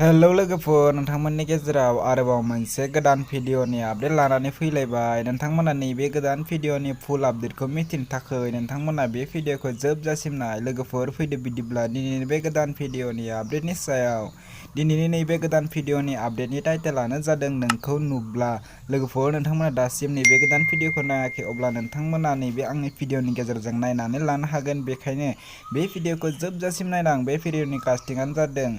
Hello लोगोफोर, नोंथांमोननि गेजेराव आरोबाव मोनसे गोदान भिडिअनि आपडेट लानानै फैलायबाय। नोंथांमोना नैबे गोदान भिडिअनि फुल आपडेटखौ मिथिनो थाखाय नोंथांमोना बे भिडिअखौ जोबजासिम नाय। लोगोफोर फैदो बिदिब्ला दिनैनि बे गोदान भिडिअनि आपडेटनि सायाव। दिनैनि नैबे गोदान भिडिअनि आपडेटनि टाइटेलानो जादों नोंखौ नुब्ला। लोगोफोर, नोंथांमोना दासिम नैबे गोदान भिडिअखौ नायाखै अब्ला नोंथांमोना नैबे आंनि भिडिअनि गेजेरजों नायनानै लानो हागोन। बेखायनो बे भिडिअखौ जोबजासिम नायनां। बे भिडिअनि कास्टिंआनो जादों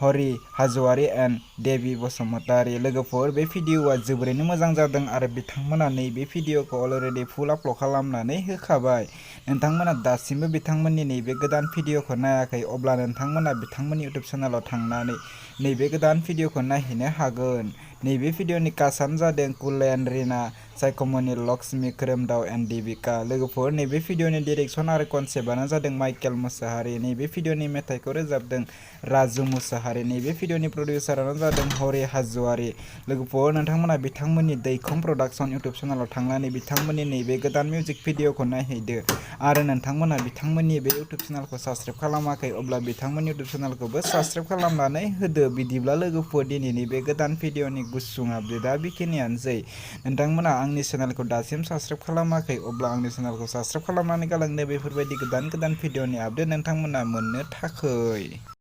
हरि हाज'वारि एन्ड देबि बसुमतारी। लोगोफोर, बे भिडिअआ जोबोरैनो मोजां जादों आरो बिथांमोना नैबे भिडिअखौ अलरेडि फुल आपल'ड खालामनानै होखाबाय। नोंथांमोना दासिमबो बिथांमोननि नैबे गोदान भिडिअखौ नायाखै अब्ला नोंथांमोना बिथांमोननि इउटुब चेनेलाव थांनानै नैबे गोदान भिडिअखौ नायहैनो हागोन। नैबे भिडिअनि कास्टआनो जादों कुलेन, रिना, सायकमनि, लक्ष्मी, खोरोमदाव एन्ड दीपिका। लोगोफोर, नैबे भिडिअनि डिरेक्सन आरो कनसेप्टआनो जादों माइकेल मुसाहारि। नैबे भिडिअनि मेथाइखौ रोजाबदों राजु मुसाहारि। नैबे भिडिअनि प्रडिउसारानो जादों हरि हाज'वारि। लोगोफोर, नोंथांमोना बिथांमोननि दैखम प्रडाक्सन इउटुब चेनेलाव थांनानै बिथांमोननि नैबे गोदान मिउजिक भिडिअखौ नायहैदो आरो नोंथांमोना बिथांमोननि बे इउटुब चेनेलखौ साबस्क्राइब खालामाखै अब्ला बिथांमोननि इउटुब चेनेलखौबो साबस्क्राइब खालामनानै होदो। बिदिब्ला लोगोफोर, दिनैनि बे गोदान भिडिअनि गुसुं आपडेटआ बेखिनियानोसै। नोंथांमोना आंनि चेनेलखौ दासिम साबस्क्राइब खालामाखै अब्ला आंनि चेनेलखौ साबस्क्राइब खालामनानै गालांदो बेफोरबायदि गोदान भिडिअनि आपडेट नोंथांमोना मोननो थाखै।